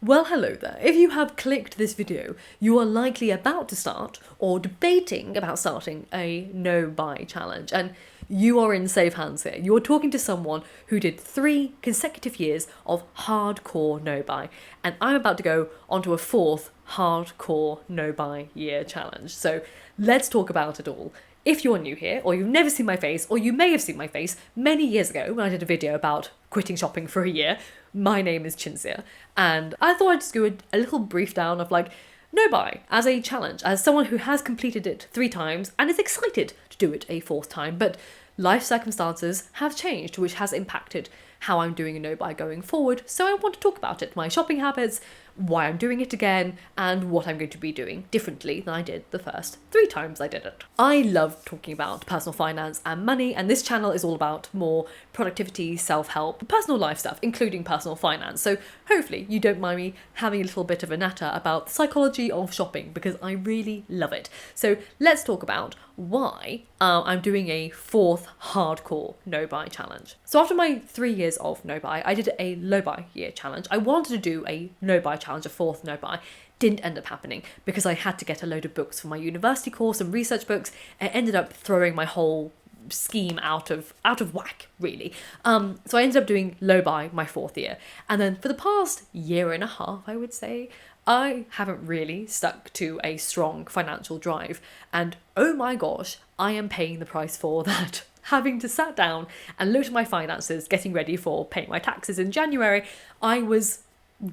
Well, hello there. If you have clicked this video, you are likely about to start or debating about starting a no-buy challenge, and you are in safe hands here. You're talking to someone who did 3 consecutive years of hardcore no-buy, and I'm about to go onto a 4th hardcore no-buy year challenge. So let's talk about it all. If you're new here, or you've never seen my face, or you may have seen my face many years ago when I did a video about quitting shopping for a year, my name is Cinzia, and I thought I'd just do a little brief down of no buy as a challenge, as someone who has completed it 3 times and is excited to do it a 4th time, but life circumstances have changed, which has impacted how I'm doing a no buy going forward, so I want to talk about it, my shopping habits, why I'm doing it again, and what I'm going to be doing differently than I did the first 3 times I did it. I love talking about personal finance and money, and this channel is all about more productivity, self-help, personal life stuff, including personal finance. So hopefully you don't mind me having a little bit of a natter about the psychology of shopping, because I really love it. So let's talk about why I'm doing a 4th hardcore no-buy challenge. So after my 3 years of no-buy, I did a low-buy year challenge. I wanted to do a no-buy challenge, a 4th no-buy. Didn't end up happening because I had to get a load of books for my university course and research books. It ended up throwing my whole scheme out of whack, really. So I ended up doing low buy my 4th year, and then for the past year and a half, I would say, I haven't really stuck to a strong financial drive, and oh my gosh, I am paying the price for that. Having to sat down and look at my finances, getting ready for paying my taxes in January, I was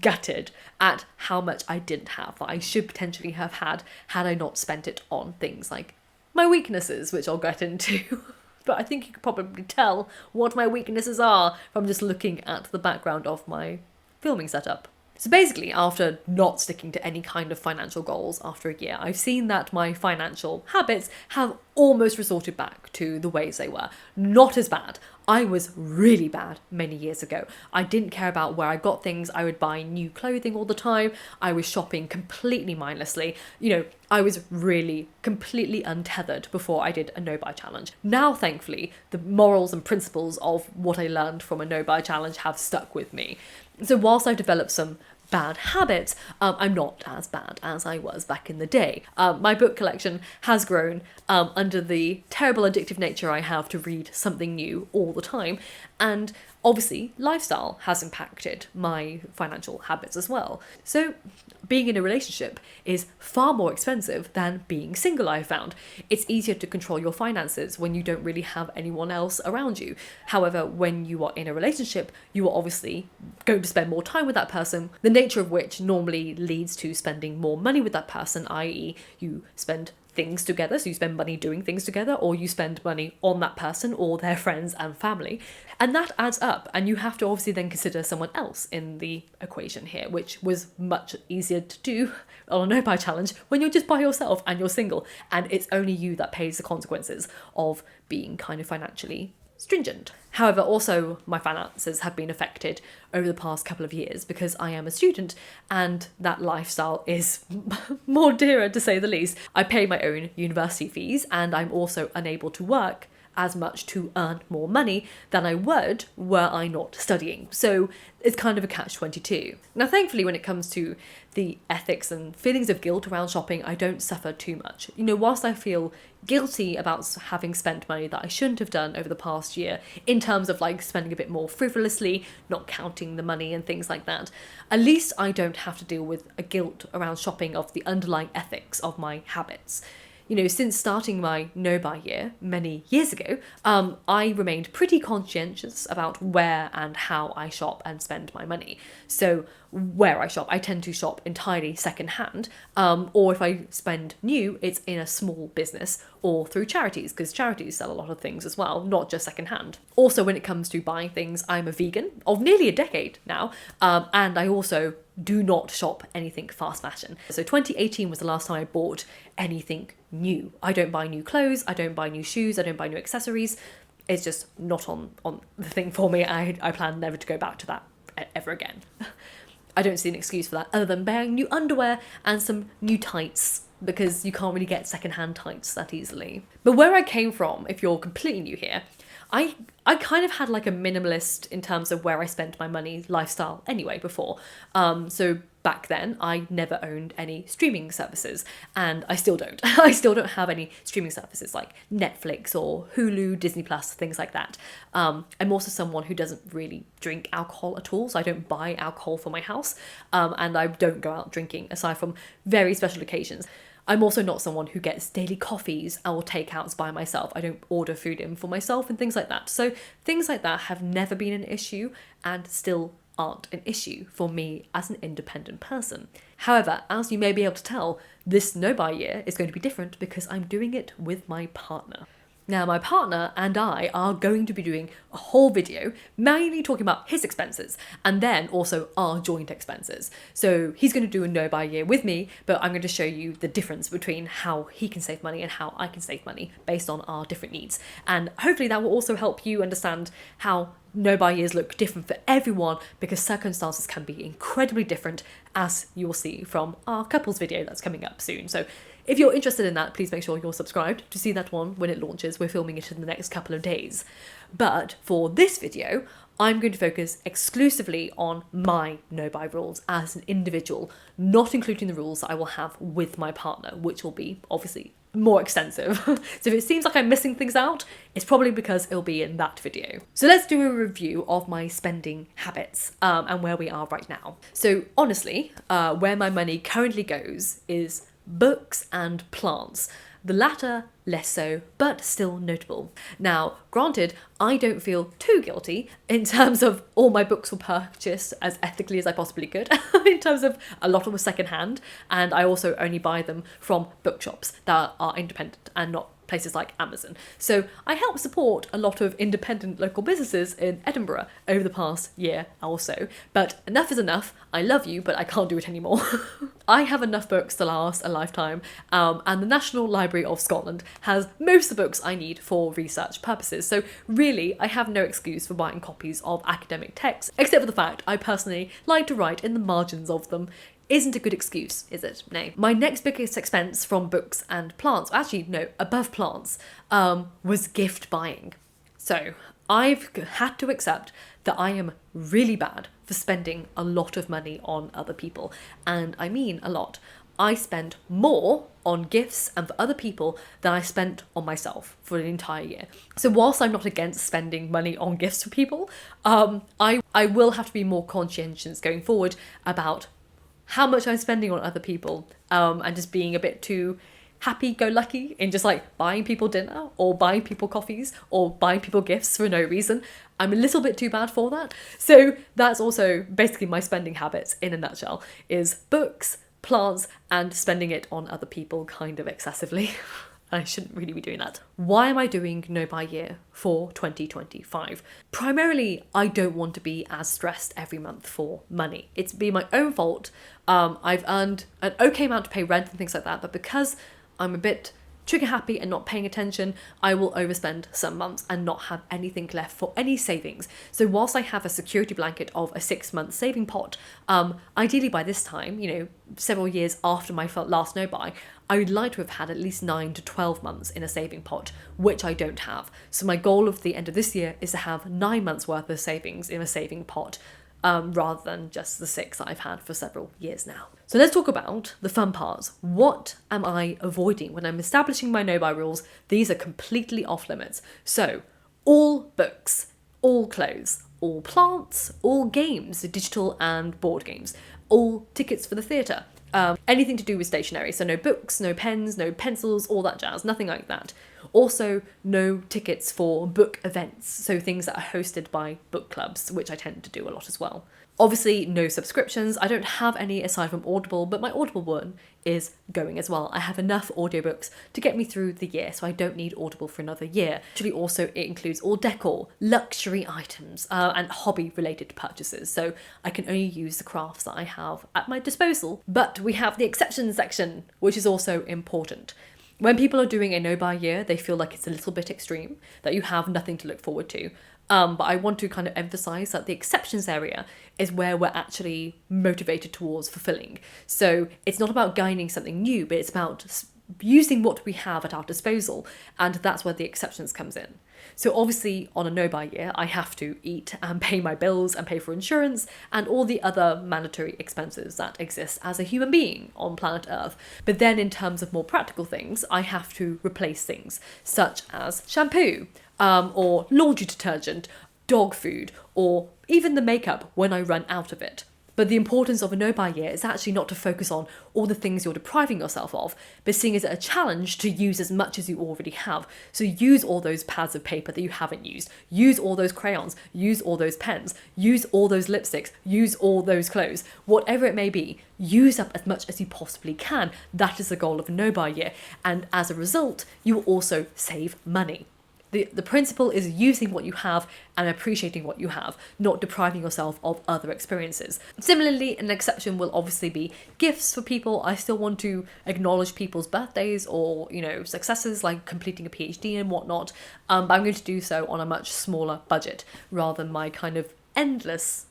gutted at how much I didn't have that I should potentially have had I not spent it on things like my weaknesses, which I'll get into. But I think you could probably tell what my weaknesses are from just looking at the background of my filming setup. So basically, after not sticking to any kind of financial goals after a year, I've seen that my financial habits have almost resorted back to the ways they were. Not as bad. I was really bad many years ago. I didn't care about where I got things. I would buy new clothing all the time. I was shopping completely mindlessly. I was really completely untethered before I did a no-buy challenge. Now, thankfully, the morals and principles of what I learned from a no-buy challenge have stuck with me. So whilst I've developed some bad habits, I'm not as bad as I was back in the day. My book collection has grown under the terrible addictive nature I have to read something new all the time, and obviously lifestyle has impacted my financial habits as well. So being in a relationship is far more expensive than being single, I've found. It's easier to control your finances when you don't really have anyone else around you. However, when you are in a relationship, you are obviously going to spend more time with that person, the nature of which normally leads to spending more money with that person, i.e. you spend things together, so you spend money doing things together, or you spend money on that person or their friends and family, and that adds up, and you have to obviously then consider someone else in the equation here, which was much easier to do on a no-buy challenge when you're just by yourself and you're single, and it's only you that pays the consequences of being kind of financially stringent. However, also my finances have been affected over the past couple of years because I am a student and that lifestyle is more dearer, to say the least. I pay my own university fees and I'm also unable to work as much to earn more money than I would were I not studying. So it's kind of a catch-22. Now, thankfully, when it comes to the ethics and feelings of guilt around shopping, I don't suffer too much. Whilst I feel guilty about having spent money that I shouldn't have done over the past year, in terms of spending a bit more frivolously, not counting the money and things like that, at least I don't have to deal with a guilt around shopping of the underlying ethics of my habits. Since starting my no-buy year many years ago, I remained pretty conscientious about where and how I shop and spend my money. So where I shop, I tend to shop entirely second-hand, or if I spend new, it's in a small business or through charities, because charities sell a lot of things as well, not just second-hand. Also, when it comes to buying things, I'm a vegan of nearly a decade now, and I also do not shop anything fast fashion. So 2018 was the last time I bought anything new. I don't buy new clothes, I don't buy new shoes, I don't buy new accessories. It's just not on the thing for me. I plan never to go back to that ever again. I don't see an excuse for that other than buying new underwear and some new tights, because you can't really get secondhand tights that easily. But where I came from, if you're completely new here, I kind of had like a minimalist in terms of where I spent my money lifestyle anyway before. So back then, I never owned any streaming services, and I still don't. I still don't have any streaming services like Netflix or Hulu, Disney Plus, things like that. I'm also someone who doesn't really drink alcohol at all, so I don't buy alcohol for my house, and I don't go out drinking aside from very special occasions. I'm also not someone who gets daily coffees or takeouts by myself. I don't order food in for myself and things like that. So things like that have never been an issue and still aren't an issue for me as an independent person. However, as you may be able to tell, this no-buy year is going to be different because I'm doing it with my partner. Now, my partner and I are going to be doing a whole video mainly talking about his expenses and then also our joint expenses. So he's going to do a no-buy year with me, but I'm going to show you the difference between how he can save money and how I can save money based on our different needs. And hopefully that will also help you understand how no-buy years look different for everyone, because circumstances can be incredibly different, as you will see from our couples video that's coming up soon. So if you're interested in that, please make sure you're subscribed to see that one when it launches. We're filming it in the next couple of days. But for this video, I'm going to focus exclusively on my no-buy rules as an individual, not including the rules that I will have with my partner, which will be obviously more extensive. So if it seems like I'm missing things out, it's probably because it'll be in that video. So let's do a review of my spending habits and where we are right now. So honestly, where my money currently goes is books and plants. The latter less so, but still notable. Now, granted, I don't feel too guilty in terms of all my books were purchased as ethically as I possibly could, in terms of a lot of them were secondhand, and I also only buy them from bookshops that are independent and not places like Amazon. So I help support a lot of independent local businesses in Edinburgh over the past year or so. But enough is enough. I love you, but I can't do it anymore. I have enough books to last a lifetime, and the National Library of Scotland has most of the books I need for research purposes. So really, I have no excuse for buying copies of academic texts, except for the fact I personally like to write in the margins of them. Isn't a good excuse, is it? No. My next biggest expense from books and plants, actually no, above plants, was gift buying. So I've had to accept that I am really bad for spending a lot of money on other people. And I mean a lot. I spend more on gifts and for other people than I spent on myself for an entire year. So whilst I'm not against spending money on gifts for people, I will have to be more conscientious going forward about how much I'm spending on other people, and just being a bit too happy-go-lucky in just like buying people dinner or buying people coffees or buying people gifts for no reason. I'm a little bit too bad for that. So that's also basically my spending habits in a nutshell, is books, plants, and spending it on other people kind of excessively. I shouldn't really be doing that. Why am I doing no-buy year for 2025? Primarily, I don't want to be as stressed every month for money. It's been my own fault. I've earned an okay amount to pay rent and things like that, but because I'm a bit trigger happy and not paying attention, I will overspend some months and not have anything left for any savings. So whilst I have a security blanket of a 6-month saving pot, ideally by this time, several years after my last no-buy, I would like to have had at least 9 to 12 months in a saving pot, which I don't have. So my goal of the end of this year is to have 9 months worth of savings in a saving pot, rather than just the 6 that I've had for several years now. So let's talk about the fun parts. What am I avoiding when I'm establishing my no-buy rules? These are completely off limits. So all books, all clothes, all plants, all games, digital and board games, all tickets for the theatre, anything to do with stationery. So no books, no pens, no pencils, all that jazz, nothing like that. Also, no tickets for book events, so things that are hosted by book clubs, which I tend to do a lot as well. Obviously, no subscriptions. I don't have any aside from Audible, but my Audible one is going as well. I have enough audiobooks to get me through the year, so I don't need Audible for another year. Actually, also, it includes all decor, luxury items, and hobby-related purchases, so I can only use the crafts that I have at my disposal. But we have the exceptions section, which is also important. When people are doing a no-buy year, they feel like it's a little bit extreme, that you have nothing to look forward to. But I want to kind of emphasise that the exceptions area is where we're actually motivated towards fulfilling. So it's not about gaining something new, but it's about using what we have at our disposal, and that's where the exceptions comes in. So obviously on a no-buy year, I have to eat and pay my bills and pay for insurance and all the other mandatory expenses that exist as a human being on planet Earth. But then in terms of more practical things, I have to replace things such as shampoo, or laundry detergent, dog food, or even the makeup when I run out of it. But the importance of a no-buy year is actually not to focus on all the things you're depriving yourself of, but seeing it as a challenge to use as much as you already have. So use all those pads of paper that you haven't used, use all those crayons, use all those pens, use all those lipsticks, use all those clothes, whatever it may be, use up as much as you possibly can. That is the goal of a no-buy year. And as a result, you will also save money. The principle is using what you have and appreciating what you have, not depriving yourself of other experiences. Similarly, an exception will obviously be gifts for people. I still want to acknowledge people's birthdays or, successes like completing a PhD and whatnot, but I'm going to do so on a much smaller budget rather than my kind of endless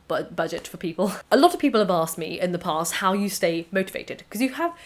budget for people. A lot of people have asked me in the past how you stay motivated, because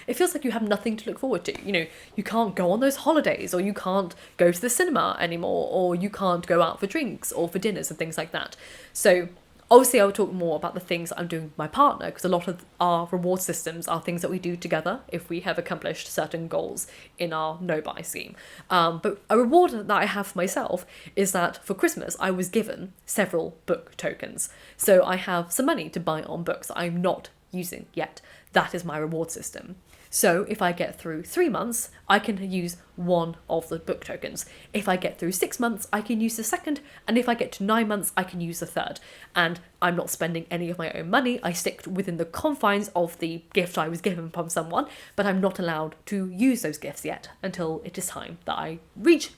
it feels like you have nothing to look forward to. You can't go on those holidays, or you can't go to the cinema anymore, or you can't go out for drinks or for dinners and things like that. So obviously I will talk more about the things I'm doing with my partner, because a lot of our reward systems are things that we do together if we have accomplished certain goals in our no-buy scheme. But a reward that I have for myself is that for Christmas I was given several book tokens. So I have some money to buy on books that I'm not using yet. That is my reward system. So if I get through 3 months, I can use one of the book tokens. If I get through 6 months, I can use the second. And if I get to 9 months, I can use the third. And I'm not spending any of my own money. I stick within the confines of the gift I was given from someone, but I'm not allowed to use those gifts yet until it is time that I reach,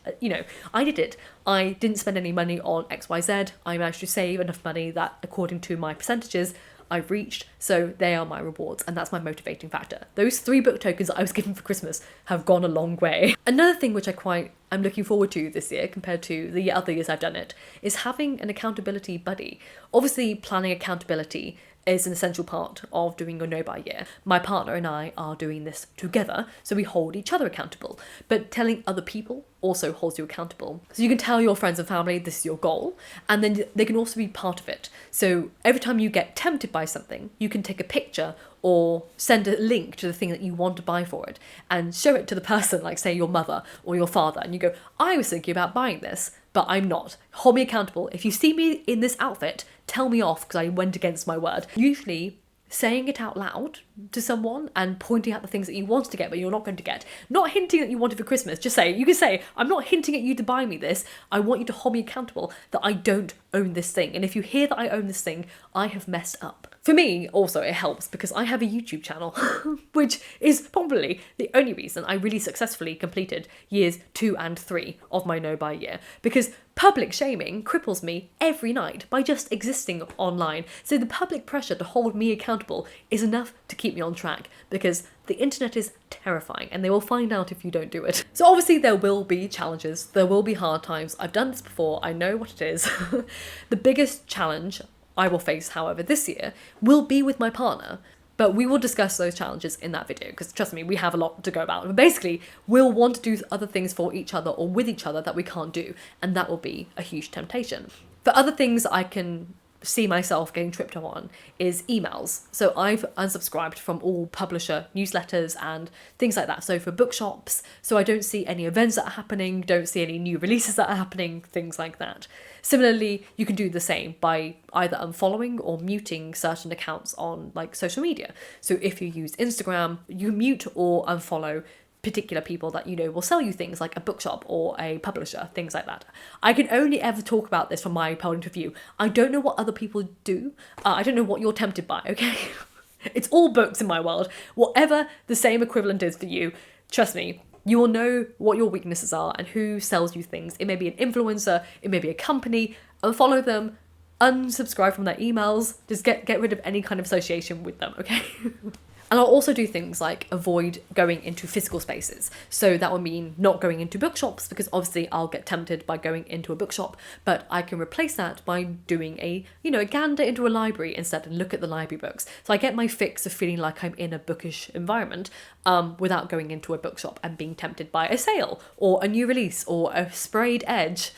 I did it. I didn't spend any money on XYZ. I managed to save enough money that, according to my percentages, I've reached, so they are my rewards, and that's my motivating factor. Those 3 book tokens that I was given for Christmas have gone a long way. Another thing which I'm looking forward to this year compared to the other years I've done it is having an accountability buddy. Obviously, planning accountability is an essential part of doing your no-buy year. My partner and I are doing this together, so we hold each other accountable. But telling other people also holds you accountable. So you can tell your friends and family this is your goal, and then they can also be part of it. So every time you get tempted by something, you can take a picture or send a link to the thing that you want to buy for it and show it to the person, like say your mother or your father, and you go, I was thinking about buying this, but I'm not. Hold me accountable. If you see me in this outfit, tell me off because I went against my word. Usually, saying it out loud to someone and pointing out the things that you want to get but you're not going to get. Not hinting that you want it for Christmas. You can say, I'm not hinting at you to buy me this. I want you to hold me accountable that I don't own this thing. And if you hear that I own this thing, I have messed up. For me, also, it helps because I have a YouTube channel, which is probably the only reason I really successfully completed years 2 and 3 of my no-buy year. Because public shaming cripples me every night by just existing online. So the public pressure to hold me accountable is enough to keep me on track, because the internet is terrifying and they will find out if you don't do it. So obviously there will be challenges, there will be hard times. I've done this before, I know what it is. The biggest challenge I will face, however, this year will be with my partner. But we will discuss those challenges in that video, because trust me, we have a lot to go about. But basically, we'll want to do other things for each other or with each other that we can't do, and that will be a huge temptation. For other things I can see myself getting tripped up on is emails. So I've unsubscribed from all publisher newsletters and things like that. So for bookshops, so I don't see any events that are happening, don't see any new releases that are happening, things like that. Similarly, you can do the same by either unfollowing or muting certain accounts on like social media. So if you use Instagram, you mute or unfollow particular people that you know will sell you things like a bookshop or a publisher, things like that. I can only ever talk about this from my point of view. I don't know what other people do. I don't know what you're tempted by, okay? It's all books in my world. Whatever the same equivalent is for you, trust me, you will know what your weaknesses are and who sells you things. It may be an influencer, it may be a company. Unfollow them, unsubscribe from their emails, just get rid of any kind of association with them, okay? And I'll also do things like avoid going into physical spaces. So that would mean not going into bookshops, because obviously I'll get tempted by going into a bookshop, but I can replace that by doing a gander into a library instead and look at the library books. So I get my fix of feeling like I'm in a bookish environment without going into a bookshop and being tempted by a sale or a new release or a sprayed edge.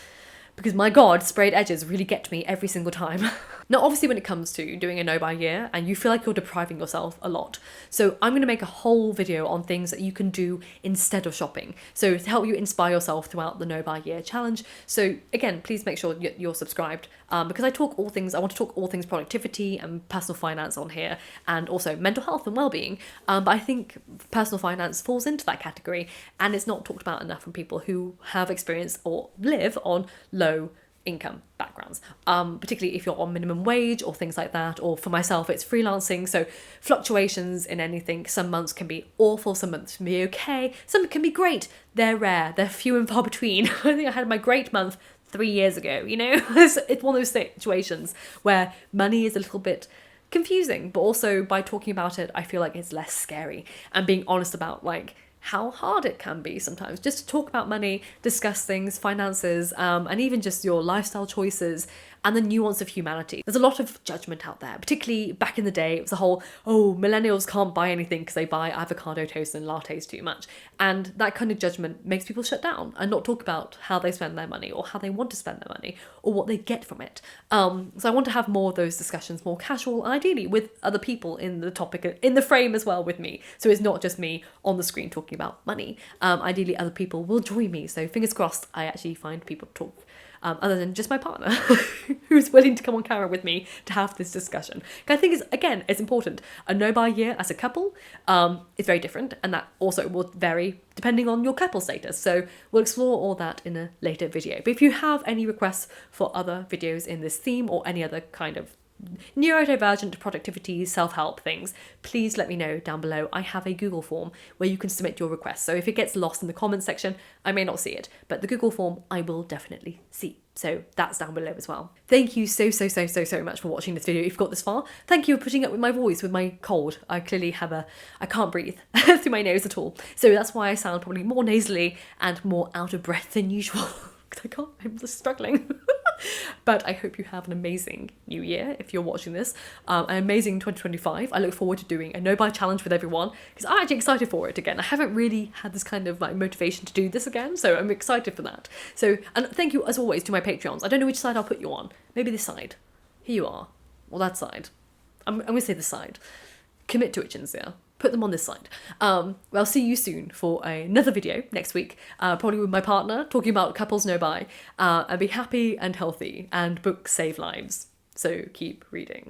Because my God, sprayed edges really get me every single time. Now, obviously when it comes to doing a no buy year and you feel like you're depriving yourself a lot, so I'm going to make a whole video on things that you can do instead of shopping. So to help you inspire yourself throughout the no buy year challenge. So again, please make sure you're subscribed because I want to talk all things productivity and personal finance on here, and also mental health and well-being. But I think personal finance falls into that category, and it's not talked about enough from people who have experienced or live on low income backgrounds, particularly if you're on minimum wage or things like that, or for myself it's freelancing, so fluctuations in anything. Some months can be awful, some months can be okay, some can be great. They're rare, they're few and far between. I think I had my great month 3 years ago, it's one of those situations where money is a little bit confusing, but also by talking about it I feel like it's less scary, and being honest about like how hard it can be sometimes just to talk about money, discuss things, finances, and even just your lifestyle choices and the nuance of humanity. There's a lot of judgment out there, particularly back in the day. It was the whole, millennials can't buy anything because they buy avocado toast and lattes too much. And that kind of judgment makes people shut down and not talk about how they spend their money or how they want to spend their money or what they get from it. So I want to have more of those discussions, more casual, ideally with other people in the topic, in the frame as well with me. So it's not just me on the screen talking about money. Ideally other people will join me. So fingers crossed I actually find people to talk other than just my partner who's willing to come on camera with me to have this discussion. I think it's important. A no buy year as a couple is very different, and that also will vary depending on your couple status. So we'll explore all that in a later video. But if you have any requests for other videos in this theme or any other kind of neurodivergent productivity, self-help things, please let me know down below. I have a Google form where you can submit your requests. So if it gets lost in the comments section, I may not see it, but the Google form I will definitely see. So that's down below as well. Thank you so much for watching this video. If you've got this far, thank you for putting up with my voice, with my cold. I clearly have I can't breathe through my nose at all. So that's why I sound probably more nasally and more out of breath than usual. Because I'm just struggling. But I hope you have an amazing new year if you're watching this, an amazing 2025. I look forward to doing a no buy challenge with everyone because I'm actually excited for it again. I haven't really had this kind of like motivation to do this again, so I'm excited for that. So, and thank you as always to my Patreons. I don't know which side I'll put you on. Maybe this side. Here you are. Or that side. I'm going to say this side. Commit to it, Jinzia. Put them on this side. I'll see you soon for another video next week, probably with my partner, talking about couples no buy, and be happy and healthy, and books save lives. So keep reading.